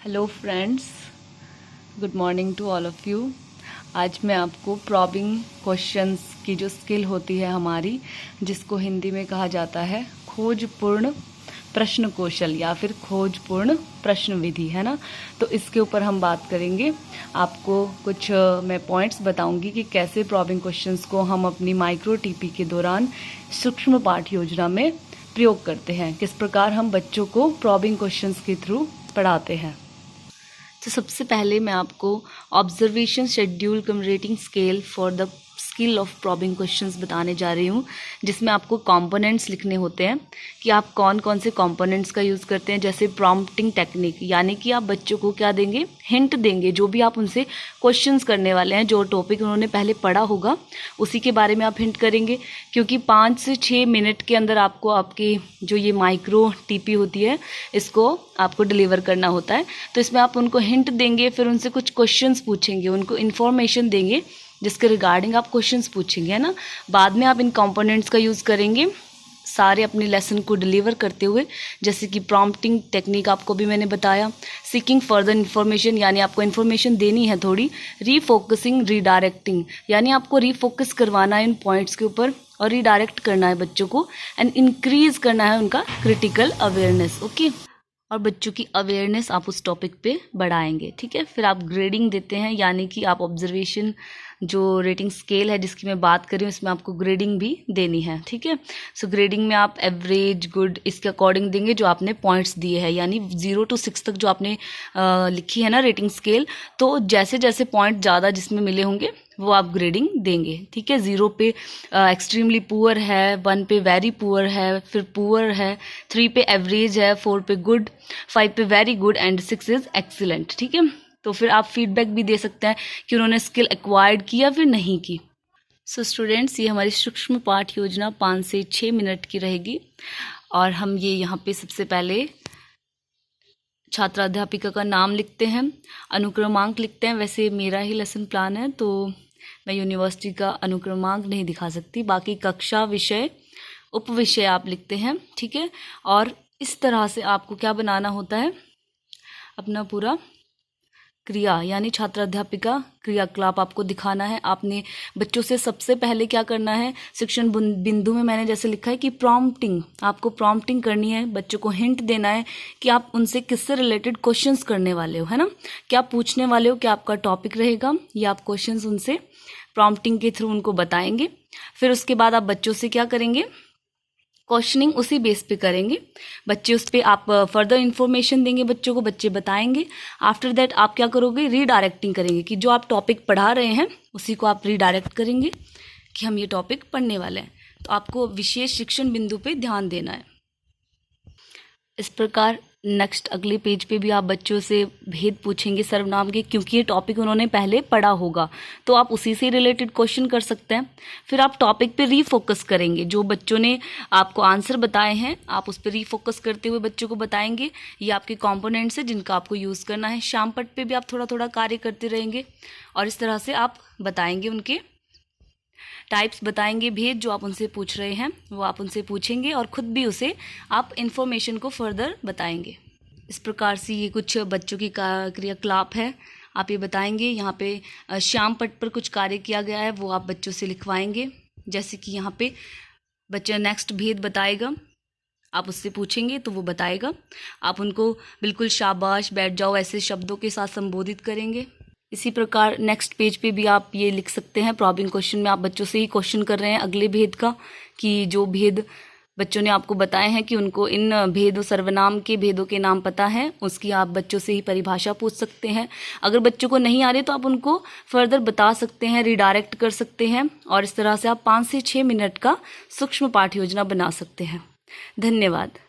Hello friends, good morning to all of you. आज मैं आपको प्रॉबिंग क्वेश्चंस की जो स्किल होती है हमारी, जिसको हिंदी में कहा जाता है खोजपूर्ण प्रश्न कौशल या फिर खोजपूर्ण प्रश्न विधि, है ना। तो इसके ऊपर हम बात करेंगे। आपको कुछ मैं पॉइंट्स बताऊंगी कि कैसे प्रॉबिंग क्वेश्चंस को हम अपनी माइक्रो टीपी के दौरान सूक्ष्म पाठ योजना में प्रयोग करते हैं, किस प्रकार हम बच्चों को प्रॉबिंग क्वेश्चंस के थ्रू पढ़ाते हैं। तो सबसे पहले मैं आपको observation schedule come rating scale for the skill of probing questions बताने जा रही हूँ, जिसमें आपको कंपोनेंट्स लिखने होते हैं कि आप कौन कौन से कंपोनेंट्स का यूज़ करते हैं। जैसे प्रॉम्प्टिंग टेक्निक, यानी कि आप बच्चों को क्या देंगे, हिंट देंगे। जो भी आप उनसे क्वेश्चंस करने वाले हैं, जो टॉपिक उन्होंने पहले पढ़ा होगा उसी के बारे में आप हिंट करेंगे, क्योंकि 5 से 6 मिनट के अंदर आपको आपकी जो ये माइक्रो टीपी होती है इसको आपको डिलीवर करना होता है। तो इसमें आप उनको हिंट देंगे, फिर उनसे कुछ क्वेश्चंस पूछेंगे, उनको इन्फॉर्मेशन देंगे जिसके रिगार्डिंग आप क्वेश्चंस पूछेंगे, है ना। बाद में आप इन कंपोनेंट्स का यूज़ करेंगे सारे अपने लेसन को डिलीवर करते हुए। जैसे कि प्रॉम्प्टिंग टेक्निक आपको भी मैंने बताया, सीकिंग फर्दर इन्फॉर्मेशन, यानी आपको इन्फॉर्मेशन देनी है थोड़ी, रीफोकसिंग रीडायरेक्टिंग, यानी आपको रीफोकस करवाना है इन पॉइंट्स के ऊपर और रीडायरेक्ट करना है बच्चों को, एंड इंक्रीज करना है उनका क्रिटिकल अवेयरनेस। ओके, और बच्चों की अवेयरनेस आप उस टॉपिक पे बढ़ाएंगे, ठीक है। फिर आप ग्रेडिंग देते हैं, यानी कि आप ऑब्जर्वेशन जो रेटिंग स्केल है जिसकी मैं बात कर रही हूँ, इसमें आपको ग्रेडिंग भी देनी है, ठीक है। सो ग्रेडिंग में आप एवरेज, गुड, इसके अकॉर्डिंग देंगे जो आपने पॉइंट्स दिए हैं, यानी 0 to 6 तक जो आपने लिखी है ना रेटिंग स्केल। तो जैसे जैसे पॉइंट ज़्यादा जिसमें मिले होंगे वो आप ग्रेडिंग देंगे, ठीक है। 0 पे एक्सट्रीमली पुअर है, 1 पे वेरी पुअर है, फिर पुअर है, 3 पे एवरेज है, 4 पे गुड, 5 पे very good and 6 is excellent, ठीक है। तो फिर आप फीडबैक भी दे सकते हैं कि उन्होंने स्किल एक्वायर्ड की या फिर नहीं की। सो स्टूडेंट्स, ये हमारी सूक्ष्म पाठ योजना 5 से 6 मिनट की रहेगी, और हम ये यहाँ पे सबसे पहले छात्र अध्यापिका का नाम लिखते हैं, अनुक्रमांक लिखते हैं। वैसे मेरा ही लेसन प्लान है तो मैं यूनिवर्सिटी का अनुक्रमांक नहीं दिखा सकती, बाकी कक्षा, विषय, उपविषय आप लिखते हैं, ठीक है। और इस तरह से आपको क्या बनाना होता है, अपना पूरा क्रिया यानी छात्र अध्यापिका क्रियाकलाप आपको दिखाना है। आपने बच्चों से सबसे पहले क्या करना है, शिक्षण बिंदु में मैंने जैसे लिखा है कि प्रॉम्प्टिंग, आपको प्रॉम्प्टिंग करनी है, बच्चों को हिंट देना है कि आप उनसे किससे रिलेटेड क्वेश्चंस करने वाले हो, है ना, क्या पूछने वाले हो, क्या आपका टॉपिक रहेगा, ये आप क्वेश्चंस उनसे प्रॉम्प्टिंग के थ्रू उनको बताएंगे। फिर उसके बाद आप बच्चों से क्या करेंगे, क्वेश्चनिंग उसी बेस पे करेंगे। बच्चे उस पर आप फर्दर इन्फॉर्मेशन देंगे बच्चों को, बच्चे बताएंगे। आफ्टर दैट आप क्या करोगे, रीडायरेक्टिंग करेंगे कि जो आप टॉपिक पढ़ा रहे हैं उसी को आप रीडायरेक्ट करेंगे कि हम ये टॉपिक पढ़ने वाले हैं। तो आपको विशेष शिक्षण बिंदु पे ध्यान देना है। इस प्रकार नेक्स्ट अगले पेज पे भी आप बच्चों से भेद पूछेंगे सर्वनाम के, क्योंकि ये टॉपिक उन्होंने पहले पढ़ा होगा, तो आप उसी से रिलेटेड क्वेश्चन कर सकते हैं। फिर आप टॉपिक पे रीफोकस करेंगे, जो बच्चों ने आपको आंसर बताए हैं आप उस पर रीफोकस करते हुए बच्चों को बताएंगे। ये आपके कंपोनेंट्स हैं जिनका आपको यूज़ करना है। शाम पट पे भी आप थोड़ा थोड़ा कार्य करते रहेंगे और इस तरह से आप बताएंगे, उनके टाइप्स बताएंगे, भेद जो आप उनसे पूछ रहे हैं वो आप उनसे पूछेंगे और ख़ुद भी उसे आप इन्फॉर्मेशन को फर्दर बताएंगे। इस प्रकार से ये कुछ बच्चों की क्रियाकलाप है, आप ये बताएंगे। यहाँ पे श्याम पट पर कुछ कार्य किया गया है वो आप बच्चों से लिखवाएंगे। जैसे कि यहाँ पे बच्चा नेक्स्ट भेद बताएगा, आप उससे पूछेंगे तो वो बताएगा। आप उनको बिल्कुल शाबाश, बैठ जाओ ऐसे शब्दों के साथ संबोधित करेंगे। इसी प्रकार नेक्स्ट पेज पे भी आप ये लिख सकते हैं, प्रॉबिंग क्वेश्चन में आप बच्चों से ही क्वेश्चन कर रहे हैं अगले भेद का, कि जो भेद बच्चों ने आपको बताए हैं कि उनको इन भेदों, सर्वनाम के भेदों के नाम पता है, उसकी आप बच्चों से ही परिभाषा पूछ सकते हैं। अगर बच्चों को नहीं आ रही तो आप उनको फर्दर बता सकते हैं, रिडायरेक्ट कर सकते हैं, और इस तरह से आप 5 से 6 मिनट का सूक्ष्म पाठ योजना बना सकते हैं। धन्यवाद।